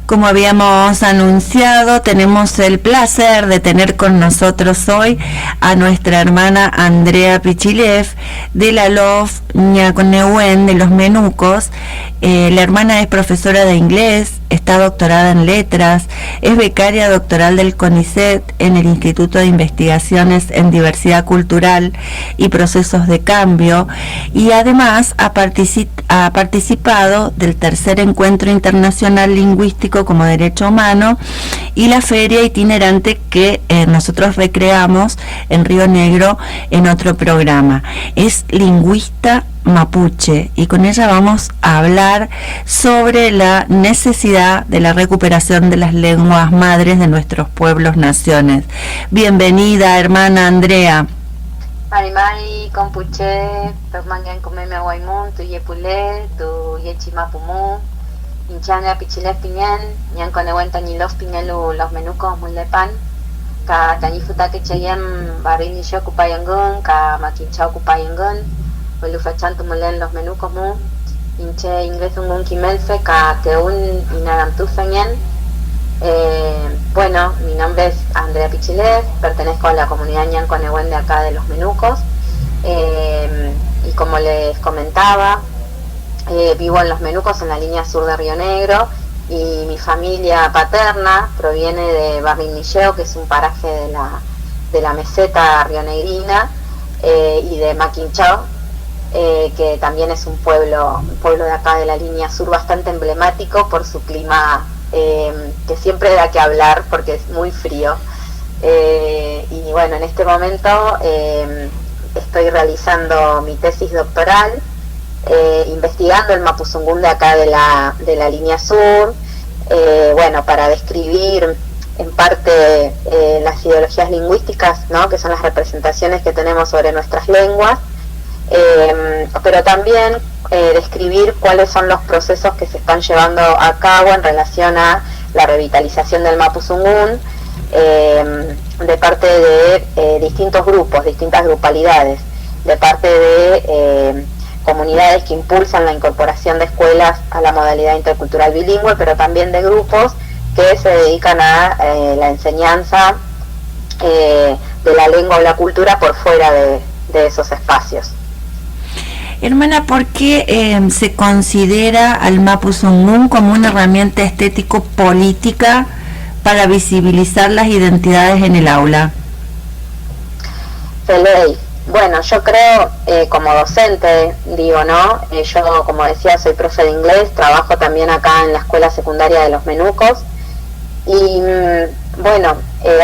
Como habíamos anunciado, tenemos el placer de tener con nosotros hoy a nuestra hermana Andrea Pichilev de la LOF Ñaconehuen de los Menucos. La hermana es profesora de inglés, está doctorada en letras, es becaria doctoral del CONICET en el Instituto de Investigaciones en Diversidad Cultural y Procesos de Cambio, y además ha participado del tercer encuentro internacional lingüístico como derecho humano y la feria itinerante que nosotros recreamos en Río Negro en otro programa. Es lingüista mapuche y con ella vamos a hablar sobre la necesidad de la recuperación de las lenguas madres de nuestros pueblos naciones. Bienvenida, hermana Andrea. Mari compuche, permangan comeme guaymun, tu yepule, tu yechimapumu, hinchanga pichiles piñan, Ñaconehuen tañilos piñalu los menucos muldepan, ka tañifuta que cheyem barini yo cupayangun, ka maquincha cupayangun, Belufachan tumulen los menucos mu, hinche inglés un kimelfe, ka que un inaramtufeñen. Bueno, mi nombre es Andrea Pichilev, pertenezco a la comunidad Ñaconehuen de acá de los Menucos, y como les comentaba, vivo en los Menucos en la línea sur de Río Negro, y mi familia paterna proviene de Barrinilleo, que es un paraje de la meseta rionegrina, y de Maquinchao, que también es un pueblo de acá de la línea sur bastante emblemático por su clima, que siempre da que hablar porque es muy frío, y bueno, en este momento estoy realizando mi tesis doctoral, investigando el mapuzungún de acá de la línea sur, bueno, para describir en parte las ideologías lingüísticas, ¿no?, que son las representaciones que tenemos sobre nuestras lenguas, pero también describir cuáles son los procesos que se están llevando a cabo en relación a la revitalización del mapuzungún, de parte de distintos grupos, distintas grupalidades, de parte de comunidades que impulsan la incorporación de escuelas a la modalidad intercultural bilingüe, pero también de grupos que se dedican a la enseñanza de la lengua o la cultura por fuera de esos espacios. Hermana, ¿por qué se considera al mapuzungún como una herramienta estético-política para visibilizar las identidades en el aula? Feley, bueno, yo creo, como docente, digo, ¿no? Yo, como decía, soy profe de inglés, trabajo también acá en la escuela secundaria de los Menucos, y bueno,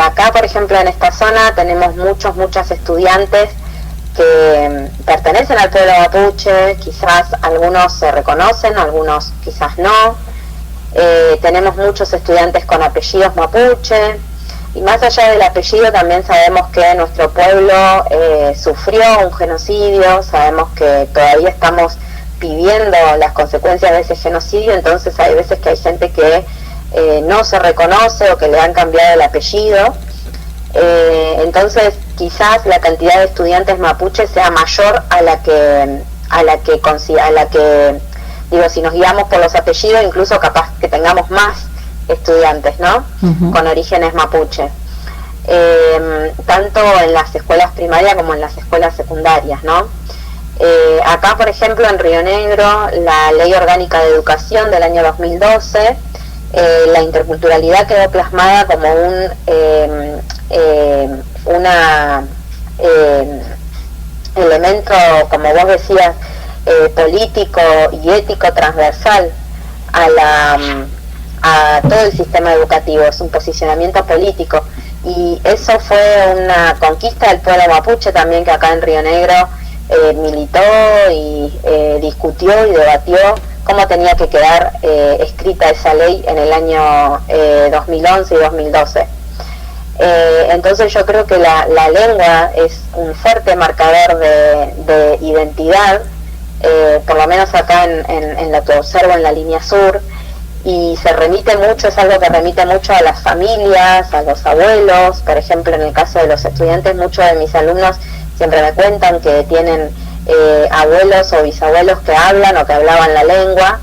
acá, por ejemplo, en esta zona tenemos muchos estudiantes que pertenecen al pueblo mapuche, quizás algunos se reconocen, algunos quizás no. Tenemos muchos estudiantes con apellidos mapuche, y más allá del apellido también sabemos que nuestro pueblo sufrió un genocidio, sabemos que todavía estamos viviendo las consecuencias de ese genocidio, entonces hay veces que hay gente que no se reconoce o que le han cambiado el apellido. Entonces quizás la cantidad de estudiantes mapuches sea mayor a la que digo, si nos guiamos por los apellidos, incluso capaz que tengamos más estudiantes, ¿no? Uh-huh. Con orígenes mapuche, tanto en las escuelas primarias como en las escuelas secundarias, ¿no? Acá, por ejemplo, en Río Negro, la Ley Orgánica de Educación del año 2012, la interculturalidad quedó plasmada como un elemento, como vos decías, político y ético transversal a todo el sistema educativo. Es un posicionamiento político, y eso fue una conquista del pueblo mapuche también, que acá en Río Negro militó y discutió y debatió cómo tenía que quedar escrita esa ley en el año 2011 y 2012. Entonces yo creo que la lengua es un fuerte marcador de identidad, por lo menos acá en lo que observo en la línea sur, y se remite mucho, es algo que remite mucho a las familias, a los abuelos. Por ejemplo, en el caso de los estudiantes, muchos de mis alumnos siempre me cuentan que tienen abuelos o bisabuelos que hablan o que hablaban la lengua,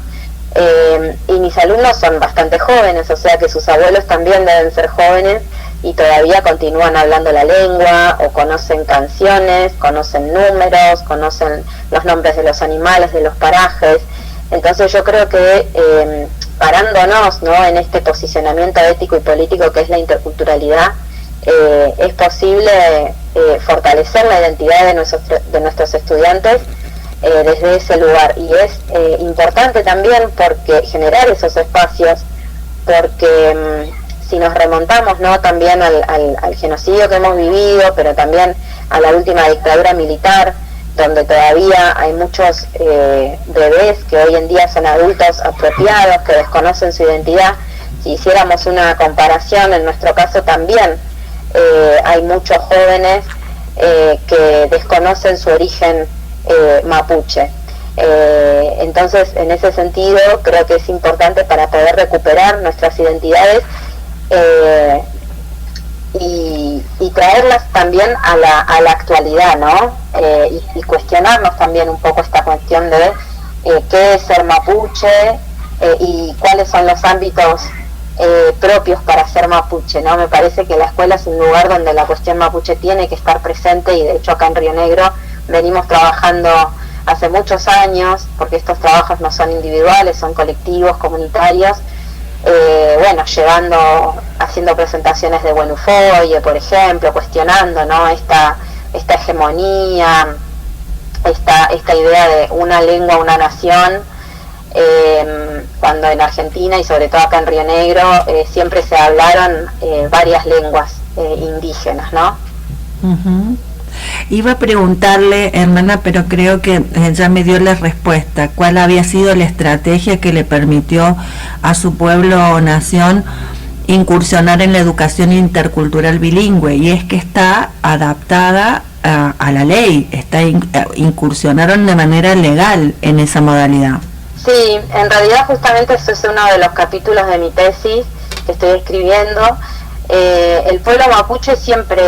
Y mis alumnos son bastante jóvenes, o sea que sus abuelos también deben ser jóvenes y todavía continúan hablando la lengua, o conocen canciones, conocen números, conocen los nombres de los animales, de los parajes. Entonces yo creo que parándonos, ¿no?, en este posicionamiento ético y político que es la interculturalidad, es posible fortalecer la identidad de nuestros estudiantes desde ese lugar, y es importante también porque generar esos espacios, porque si nos remontamos, ¿no?, también al genocidio que hemos vivido, pero también a la última dictadura militar, donde todavía hay muchos bebés que hoy en día son adultos apropiados, que desconocen su identidad. Si hiciéramos una comparación, en nuestro caso también hay muchos jóvenes que desconocen su origen mapuche. Entonces, en ese sentido, creo que es importante para poder recuperar nuestras identidades y traerlas también a la actualidad, ¿no? Y cuestionarnos también un poco esta cuestión de qué es ser mapuche y cuáles son los ámbitos propios para ser mapuche, ¿no? Me parece que la escuela es un lugar donde la cuestión mapuche tiene que estar presente, y de hecho acá en Río Negro venimos trabajando hace muchos años, porque estos trabajos no son individuales, son colectivos, comunitarios, haciendo presentaciones de Buen Ufoye, por ejemplo, cuestionando, ¿no?, esta hegemonía, esta idea de una lengua, una nación, cuando en Argentina y sobre todo acá en Río Negro siempre se hablaron varias lenguas indígenas, ¿no? Uh-huh. Iba a preguntarle, hermana, pero creo que ya me dio la respuesta. ¿Cuál había sido la estrategia que le permitió a su pueblo o nación incursionar en la educación intercultural bilingüe? Y es que está adaptada a la ley, incursionaron de manera legal en esa modalidad. Sí, en realidad justamente eso es uno de los capítulos de mi tesis que estoy escribiendo. El pueblo mapuche siempre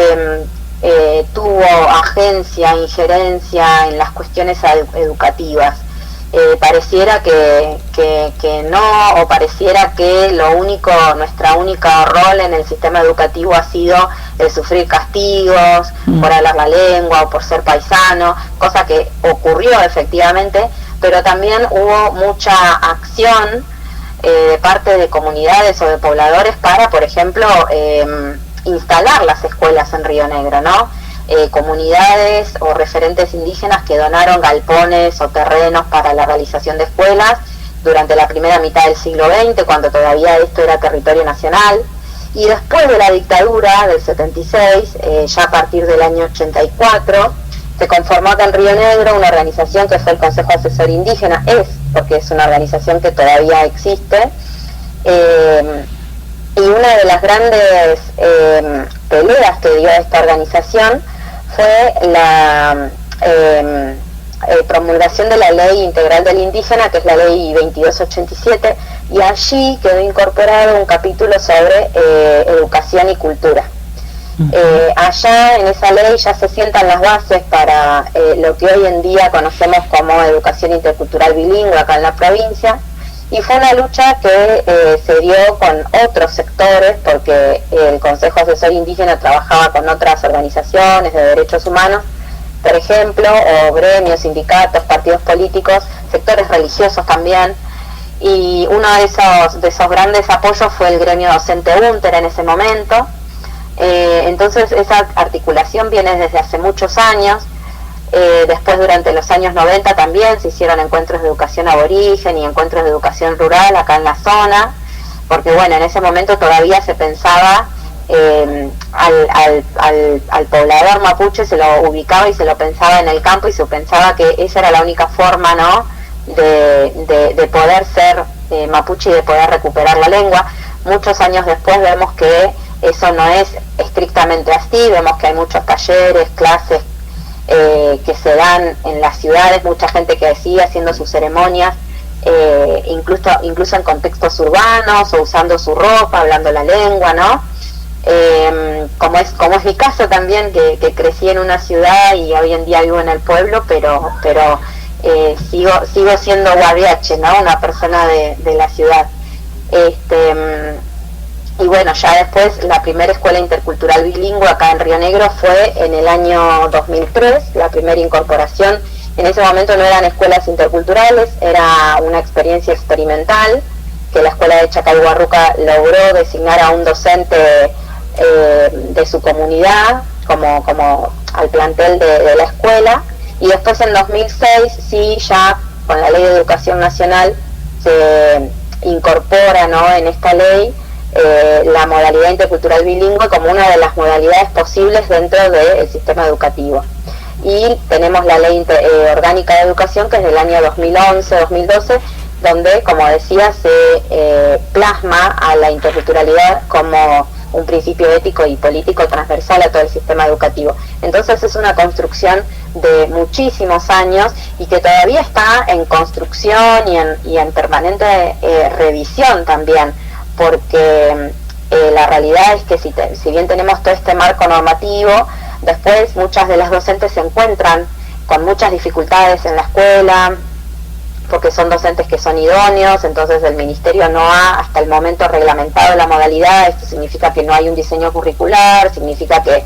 tuvo agencia, injerencia en las cuestiones educativas. Pareciera que no, o pareciera que nuestra única rol en el sistema educativo ha sido el sufrir castigos por hablar la lengua o por ser paisano, cosa que ocurrió efectivamente, pero también hubo mucha acción de parte de comunidades o de pobladores para, por ejemplo, instalar las escuelas en Río Negro, ¿no? Comunidades o referentes indígenas que donaron galpones o terrenos para la realización de escuelas durante la primera mitad del siglo XX, cuando todavía esto era territorio nacional, y después de la dictadura del 76, ya a partir del año 84, se conformó acá en Río Negro una organización que fue el Consejo Asesor Indígena, porque es una organización que todavía existe, y una de las grandes peleas que dio esta organización fue la promulgación de la Ley Integral del Indígena, que es la Ley 2287, y allí quedó incorporado un capítulo sobre educación y cultura. Allá en esa ley ya se sientan las bases para lo que hoy en día conocemos como educación intercultural bilingüe acá en la provincia, y fue una lucha que se dio con otros sectores, porque el Consejo Asesor Indígena trabajaba con otras organizaciones de derechos humanos, por ejemplo, o gremios, sindicatos, partidos políticos, sectores religiosos también, y uno de esos grandes apoyos fue el gremio docente UNTER en ese momento. Entonces esa articulación viene desde hace muchos años. Después, durante los años 90 también se hicieron encuentros de educación aborigen y encuentros de educación rural acá en la zona, porque bueno, en ese momento todavía se pensaba al poblador mapuche, se lo ubicaba y se lo pensaba en el campo, y se pensaba que esa era la única forma, ¿no?, de poder ser mapuche y de poder recuperar la lengua. Muchos años después vemos que eso no es estrictamente así, vemos que hay muchos talleres, clases que se dan en las ciudades, mucha gente que sigue haciendo sus ceremonias, incluso en contextos urbanos, o usando su ropa, hablando la lengua, ¿no? Como es mi caso también, que crecí en una ciudad y hoy en día vivo en el pueblo, pero sigo siendo guardiache, ¿no? Una persona de la ciudad. Y bueno, ya después la primera escuela intercultural bilingüe acá en Río Negro fue en el año 2003, la primera incorporación. En ese momento no eran escuelas interculturales, era una experiencia experimental que la escuela de Chacabuarruca logró designar a un docente de su comunidad como al plantel de la escuela, y después en 2006 sí, ya con la Ley de Educación Nacional se incorpora, ¿no?, en esta ley la modalidad intercultural bilingüe como una de las modalidades posibles dentro del sistema educativo. Y tenemos la Ley Orgánica de Educación, que es del año 2011-2012, donde, como decía, se plasma a la interculturalidad como un principio ético y político transversal a todo el sistema educativo. Entonces es una construcción de muchísimos años y que todavía está en construcción y en permanente revisión también, porque la realidad es que si bien tenemos todo este marco normativo, después muchas de las docentes se encuentran con muchas dificultades en la escuela, porque son docentes que son idóneos, entonces el Ministerio no ha hasta el momento reglamentado la modalidad. Esto significa que no hay un diseño curricular, significa que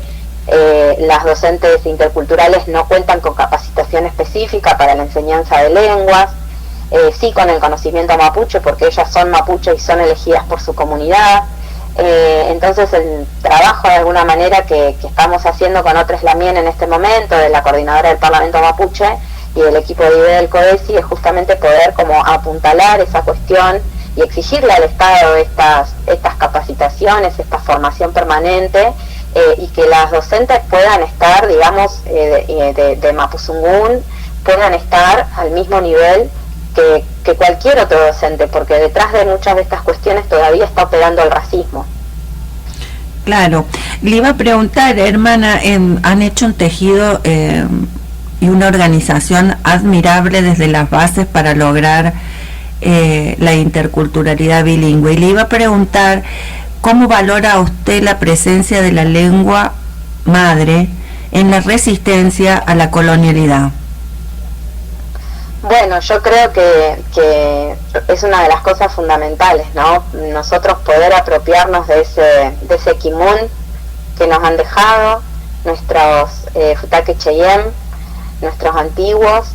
las docentes interculturales no cuentan con capacitación específica para la enseñanza de lenguas, sí con el conocimiento mapuche, porque ellas son mapuche y son elegidas por su comunidad. Entonces el trabajo de alguna manera que estamos haciendo con Otros Lamien en este momento, de la coordinadora del Parlamento Mapuche y del equipo de IBE del CODESI, es justamente poder como apuntalar esa cuestión y exigirle al Estado estas capacitaciones, esta formación permanente, y que las docentes puedan estar, digamos, de Mapuzungún, puedan estar al mismo nivel que cualquier otro docente, porque detrás de muchas de estas cuestiones todavía está operando el racismo. Claro, le iba a preguntar, hermana, han hecho un tejido y una organización admirable desde las bases para lograr la interculturalidad bilingüe, y le iba a preguntar cómo valora usted la presencia de la lengua madre en la resistencia a la colonialidad. Bueno, yo creo que es una de las cosas fundamentales, ¿no? Nosotros poder apropiarnos de ese kimun que nos han dejado nuestros Futake Cheyem, nuestros antiguos.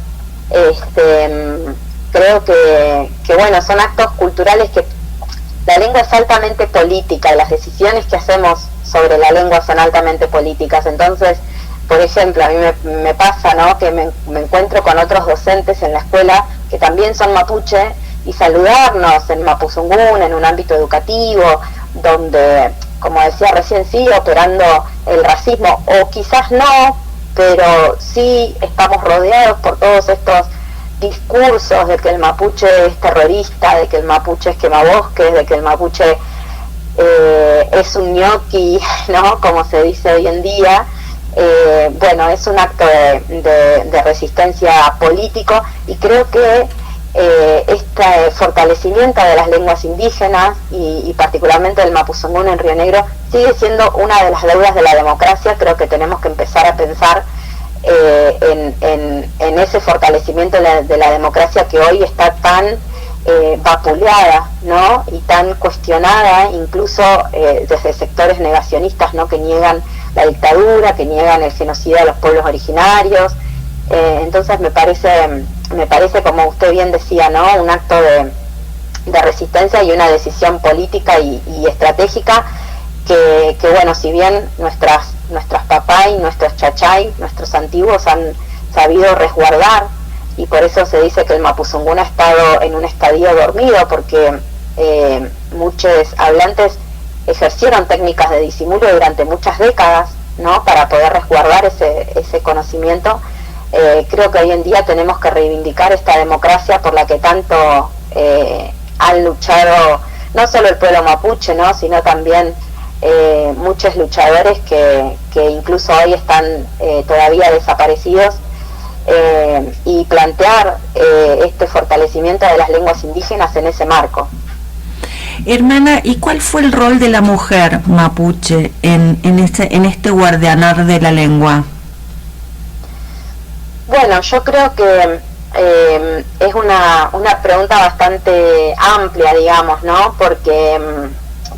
Creo que bueno, son actos culturales que la lengua es altamente política, y las decisiones que hacemos sobre la lengua son altamente políticas. Entonces, por ejemplo, a mí me pasa, ¿no?, que me encuentro con otros docentes en la escuela que también son mapuche, y saludarnos en Mapuzungún, en un ámbito educativo, donde, como decía recién, sigue operando el racismo, o quizás no, pero sí estamos rodeados por todos estos discursos de que el mapuche es terrorista, de que el mapuche es quemabosques, de que el mapuche es un ñoqui, ¿no?, como se dice hoy en día. Bueno, es un acto de resistencia político, y creo que este fortalecimiento de las lenguas indígenas y particularmente del Mapuzungún en Río Negro sigue siendo una de las deudas de la democracia. Creo que tenemos que empezar a pensar en ese fortalecimiento de la democracia que hoy está tan vapuleada, ¿no?, y tan cuestionada, incluso desde sectores negacionistas, ¿no?, que niegan la dictadura, que niegan el genocidio de los pueblos originarios. Entonces me parece, como usted bien decía, ¿no?, un acto de resistencia y una decisión política y estratégica que bueno, si bien nuestras papás y nuestros chachay, nuestros antiguos, han sabido resguardar, y por eso se dice que el Mapuzungún ha estado en un estadio dormido, porque muchos hablantes ejercieron técnicas de disimulo durante muchas décadas, ¿no?, para poder resguardar ese conocimiento. Creo que hoy en día tenemos que reivindicar esta democracia por la que tanto han luchado no solo el pueblo mapuche, ¿no?, sino también muchos luchadores que incluso hoy están todavía desaparecidos, y plantear este fortalecimiento de las lenguas indígenas en ese marco. Hermana, ¿y cuál fue el rol de la mujer mapuche en este guardianar de la lengua? Bueno, yo creo que es una pregunta bastante amplia, digamos, ¿no? Porque,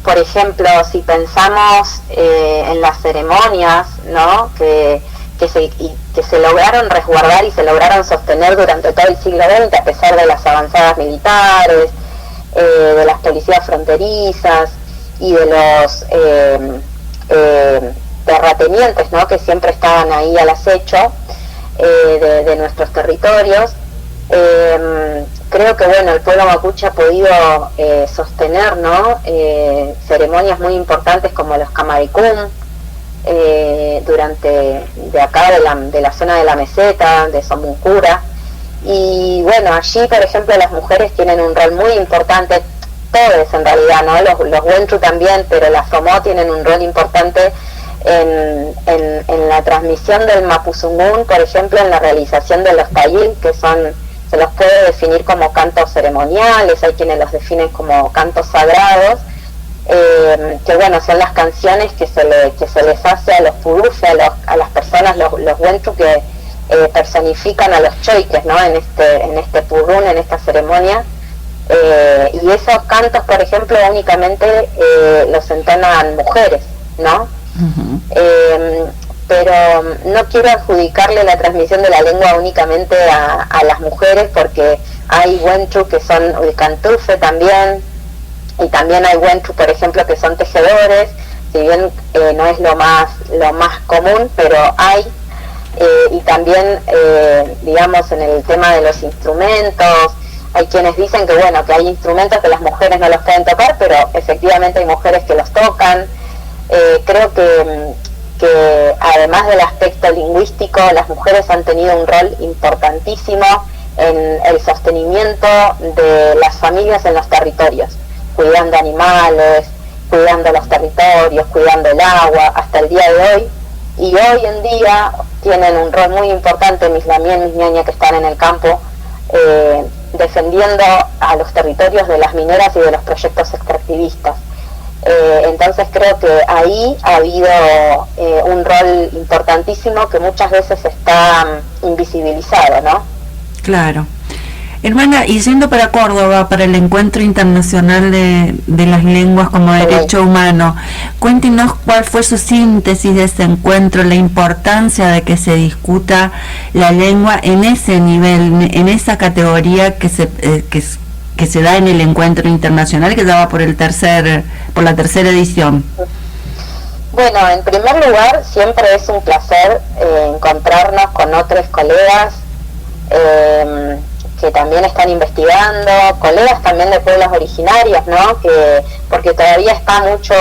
por ejemplo, si pensamos en las ceremonias, ¿no? Que se lograron resguardar y se lograron sostener durante todo el siglo XX, a pesar de las avanzadas militares, de las policías fronterizas y de los terratenientes, ¿no? Que siempre estaban ahí al acecho de nuestros territorios. Creo que bueno, el pueblo mapuche ha podido sostener, ¿no? Ceremonias muy importantes como los Camaricum, durante de acá de la zona de la meseta, de Somuncura, y bueno, allí por ejemplo las mujeres tienen un rol muy importante, todos en realidad, ¿no? Los Wenchu también, pero las Somó tienen un rol importante en la transmisión del Mapuzungún, por ejemplo, en la realización de los tayil, que se los puede definir como cantos ceremoniales, hay quienes los definen como cantos sagrados, que bueno, son las canciones que se les hace a los purufes, a las personas, los Wenchu que personifican a los choiques, ¿no? En este purún, en esta ceremonia, y esos cantos, por ejemplo, únicamente los entonan mujeres, ¿no? Uh-huh. Pero no quiero adjudicarle la transmisión de la lengua únicamente a las mujeres, porque hay Wenchu que son Uicantufe también, y también hay Wenchu, por ejemplo, que son tejedores, si bien no es lo más común, pero hay, y también, digamos, en el tema de los instrumentos, hay quienes dicen que bueno, que hay instrumentos que las mujeres no los pueden tocar, pero efectivamente hay mujeres que los tocan. Creo que además del aspecto lingüístico, las mujeres han tenido un rol importantísimo en el sostenimiento de las familias en los territorios, cuidando animales, cuidando los territorios, cuidando el agua, hasta el día de hoy. Y hoy en día tienen un rol muy importante mis lamien, mis ñañas que están en el campo, defendiendo a los territorios de las mineras y de los proyectos extractivistas. Entonces creo que ahí ha habido un rol importantísimo que muchas veces está invisibilizado, ¿no? Claro. Hermana, y yendo para Córdoba, para el Encuentro Internacional de las Lenguas como Derecho Humano, cuéntenos cuál fue su síntesis de ese encuentro, la importancia de que se discuta la lengua en ese nivel, en esa categoría que se da en el Encuentro Internacional, que ya va por la tercera edición. Bueno, en primer lugar, siempre es un placer encontrarnos con otros colegas que también están investigando, colegas también de pueblos originarios, ¿no? Porque todavía está mucho,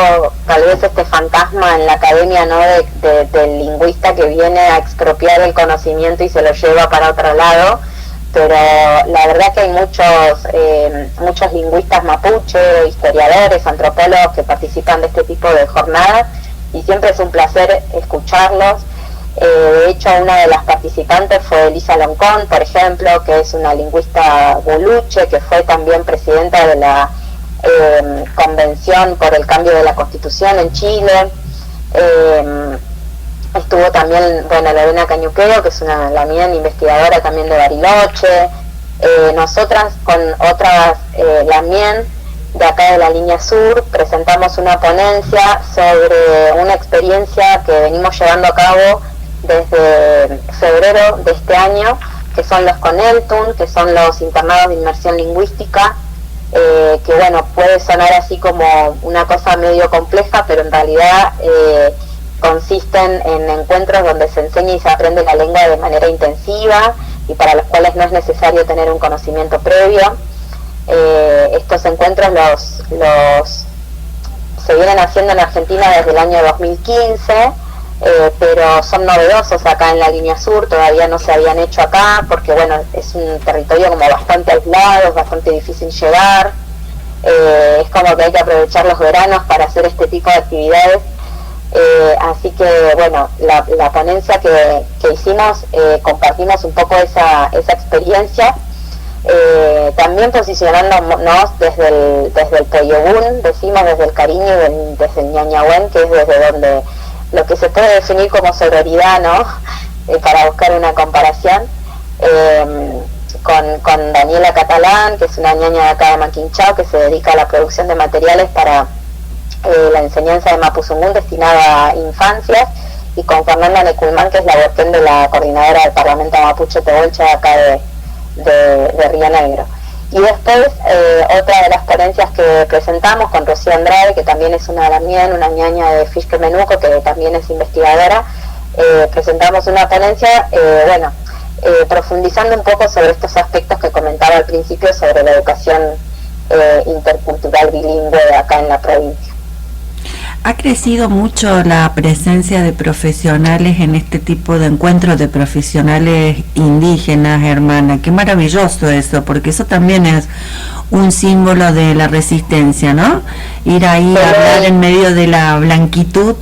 tal vez, este fantasma en la academia, ¿no? Del lingüista que viene a expropiar el conocimiento y se lo lleva para otro lado. Pero la verdad que hay muchos lingüistas mapuche, historiadores, antropólogos que participan de este tipo de jornadas, y siempre es un placer escucharlos. De hecho, una de las participantes fue Elisa Loncón, por ejemplo, que es una lingüista boluche, que fue también presidenta de la Convención por el Cambio de la Constitución en Chile. Estuvo también, bueno, Lorena Cañuqueo, que es una lamien investigadora también de Bariloche. Nosotras con otras lamien de acá de la línea sur presentamos una ponencia sobre una experiencia que venimos llevando a cabo desde febrero de este año, que son los CONELTUN, que son los internados de inmersión lingüística, que bueno, puede sonar así como una cosa medio compleja, pero en realidad consisten en encuentros donde se enseña y se aprende la lengua de manera intensiva y para los cuales no es necesario tener un conocimiento previo. Estos encuentros se vienen haciendo en Argentina desde el año 2015, pero son novedosos acá en la línea sur, todavía no se habían hecho acá porque bueno, es un territorio como bastante aislado, es bastante difícil llegar, es como que hay que aprovechar los veranos para hacer este tipo de actividades. Así que bueno, la ponencia que hicimos, compartimos un poco esa experiencia, también posicionándonos desde el Poyogún, decimos desde el cariño, desde el Ñañahuen, que es desde donde lo que se puede definir como sororidad, ¿no? Para buscar una comparación. con Daniela Catalán, que es una ñaña de acá de Maquinchao, que se dedica a la producción de materiales para la enseñanza de Mapuzungún destinada a infancias, y con Fernanda Necumán, que es la vocal de la coordinadora del Parlamento Mapuche Tehuelche de acá de Río Negro. Y después, otra de las ponencias que presentamos con Rocío Andrade, que también es una ñaña de Fisque Menuco, que también es investigadora, presentamos una ponencia, profundizando un poco sobre estos aspectos que comentaba al principio sobre la educación intercultural bilingüe acá en la provincia. Ha crecido mucho la presencia de profesionales en este tipo de encuentros de profesionales indígenas, hermana. Qué maravilloso eso, porque eso también es un símbolo de la resistencia, ¿no? Ir ahí a hablar en medio de la blanquitud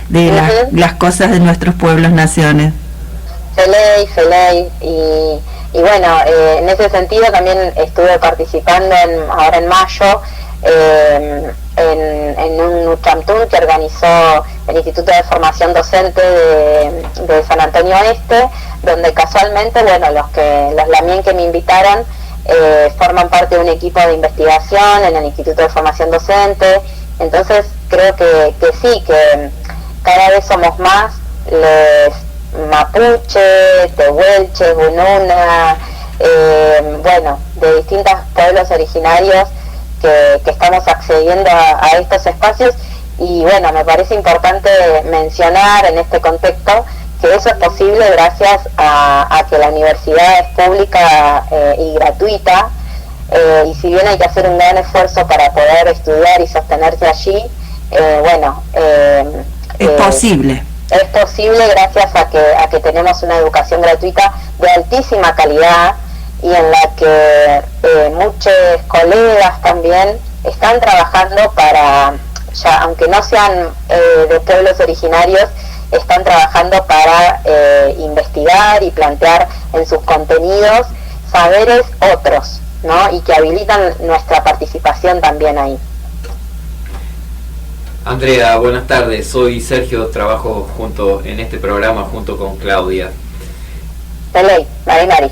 de las cosas de nuestros pueblos, naciones. Feley, y bueno, en ese sentido también estuve participando ahora en mayo, en un Uchamtún que organizó el Instituto de Formación Docente de San Antonio Este, donde casualmente, bueno, los lamien que me invitaron forman parte de un equipo de investigación en el Instituto de Formación Docente. Entonces creo que sí, que cada vez somos más les mapuche, tehuelche, gununa, de distintos pueblos originarios que estamos accediendo a estos espacios, y bueno, me parece importante mencionar en este contexto que eso es posible gracias a que la universidad es pública y gratuita, y si bien hay que hacer un gran esfuerzo para poder estudiar y sostenerse allí, es posible. Es posible gracias a que tenemos una educación gratuita de altísima calidad, y en la que muchos colegas también están trabajando para, ya aunque no sean de pueblos originarios, están trabajando para investigar y plantear en sus contenidos saberes otros, ¿no? Y que habilitan nuestra participación también ahí. Andrea, buenas tardes. Soy Sergio, trabajo en este programa junto con Claudia. Mari.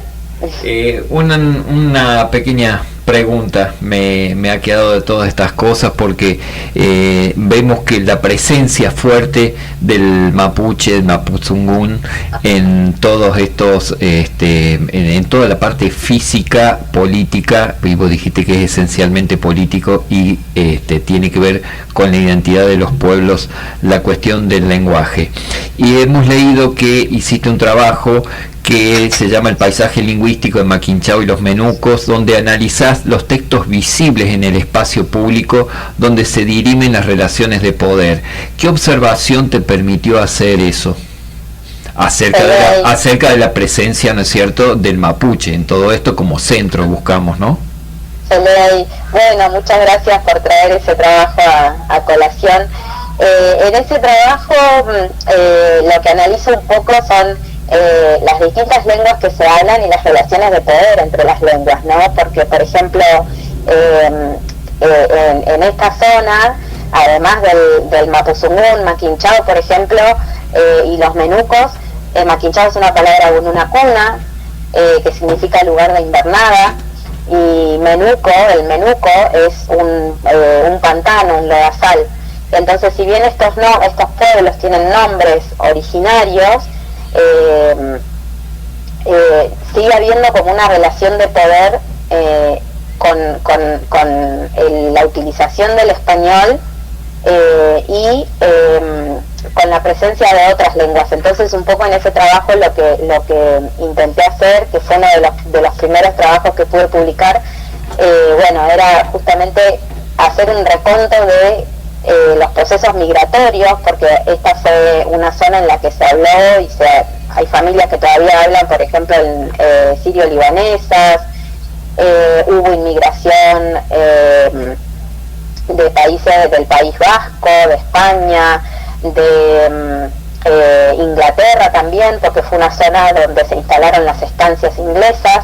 Una pequeña pregunta me ha quedado de todas estas cosas, porque vemos que la presencia fuerte del mapuche, del mapuzungún, en todos estos, en toda la parte física, política, y vos dijiste que es esencialmente político y tiene que ver con la identidad de los pueblos, la cuestión del lenguaje. Y hemos leído que hiciste un trabajo que se llama El paisaje lingüístico de Maquinchao y los Menucos, donde analizás los textos visibles en el espacio público donde se dirimen las relaciones de poder. ¿Qué observación te permitió hacer eso? Acerca de la presencia, ¿no es cierto?, del mapuche en todo esto, como centro buscamos, ¿no? Bueno, muchas gracias por traer ese trabajo a colación. En ese trabajo lo que analizo un poco son las distintas lenguas que se hablan y las relaciones de poder entre las lenguas, ¿no? Porque, por ejemplo, en esta zona, además del mapuzungún, Maquinchao, por ejemplo, y los menucos, Maquinchao es una palabra gununacuna, que significa lugar de invernada, y el menuco es un pantano, un lodazal. Entonces, si bien estos pueblos tienen nombres originarios, sigue habiendo como una relación de poder con la utilización del español y con la presencia de otras lenguas. Entonces, un poco en ese trabajo lo que intenté hacer, que fue uno de los primeros trabajos que pude publicar, era justamente hacer un reconto de los procesos migratorios, porque esta fue una zona en la que se habló y hay familias que todavía hablan, por ejemplo, sirio-libanesas, hubo inmigración de países del País Vasco, de España, de Inglaterra también, porque fue una zona donde se instalaron las estancias inglesas,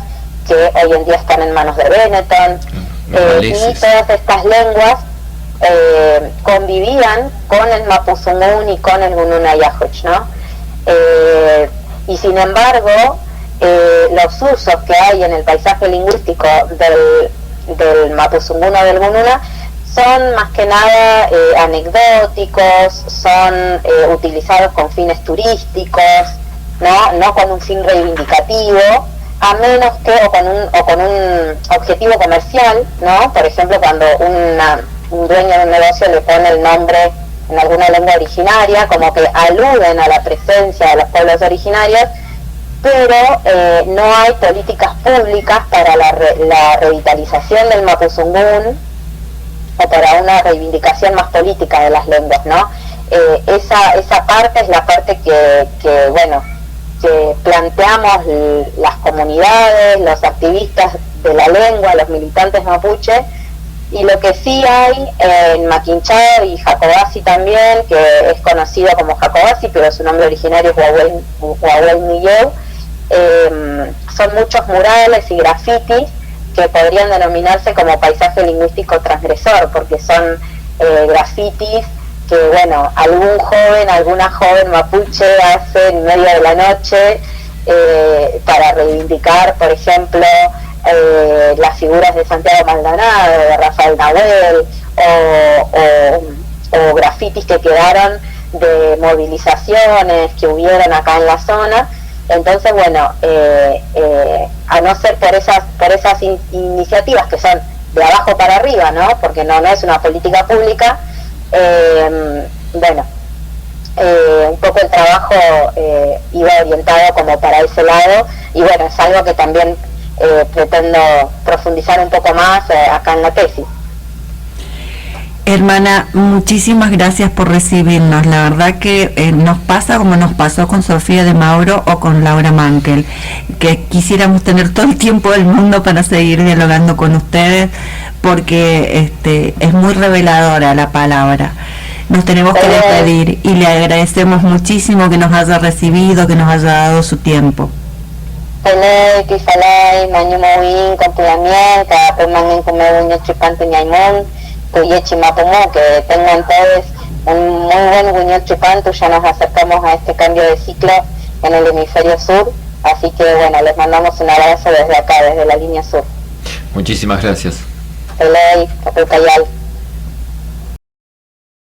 que hoy en día están en manos de Benetton, y todas estas lenguas convivían con el mapuzungún y con el gununayáhuac, ¿no? Y sin embargo, los usos que hay en el paisaje lingüístico del mapuzungún o del gununa son más que nada anecdóticos, son utilizados con fines turísticos, no con un fin reivindicativo, a menos que o con un objetivo comercial, ¿no? Por ejemplo, cuando un dueño de un negocio le pone el nombre en alguna lengua originaria, como que aluden a la presencia de los pueblos originarios, pero no hay políticas públicas para la revitalización del mapuzungún o para una reivindicación más política de las lenguas, ¿no? Esa parte es la parte que planteamos las comunidades, los activistas de la lengua, los militantes mapuche, y lo que sí hay en Maquinchao y Jacobasi también, que es conocido como Jacobasi, pero su nombre originario es Huahuel Miguel, son muchos murales y grafitis que podrían denominarse como paisaje lingüístico transgresor, porque son grafitis que, bueno, alguna joven mapuche hace en medio de la noche para reivindicar, por ejemplo, las figuras de Santiago Maldonado, de Rafael Nahuel, o grafitis que quedaron de movilizaciones que hubieron acá en la zona. Entonces, bueno, a no ser por esas iniciativas que son de abajo para arriba, ¿no? Porque no es una política pública, un poco el trabajo iba orientado como para ese lado, y bueno, es algo que también pretendo profundizar un poco más acá en la tesis. Hermana, muchísimas gracias por recibirnos. La verdad que nos pasa como nos pasó con Sofía de Mauro o con Laura Mankel, que quisiéramos tener todo el tiempo del mundo para seguir dialogando con ustedes, porque es muy reveladora la palabra. Nos tenemos que despedir y le agradecemos muchísimo que nos haya recibido, que nos haya dado su tiempo. Que tengan todos un muy buen Guñol Chupantu. Ya nos acercamos a este cambio de ciclo en el hemisferio sur, así que bueno, les mandamos un abrazo desde acá, desde la línea sur. Muchísimas gracias. Pelei, Caputayal.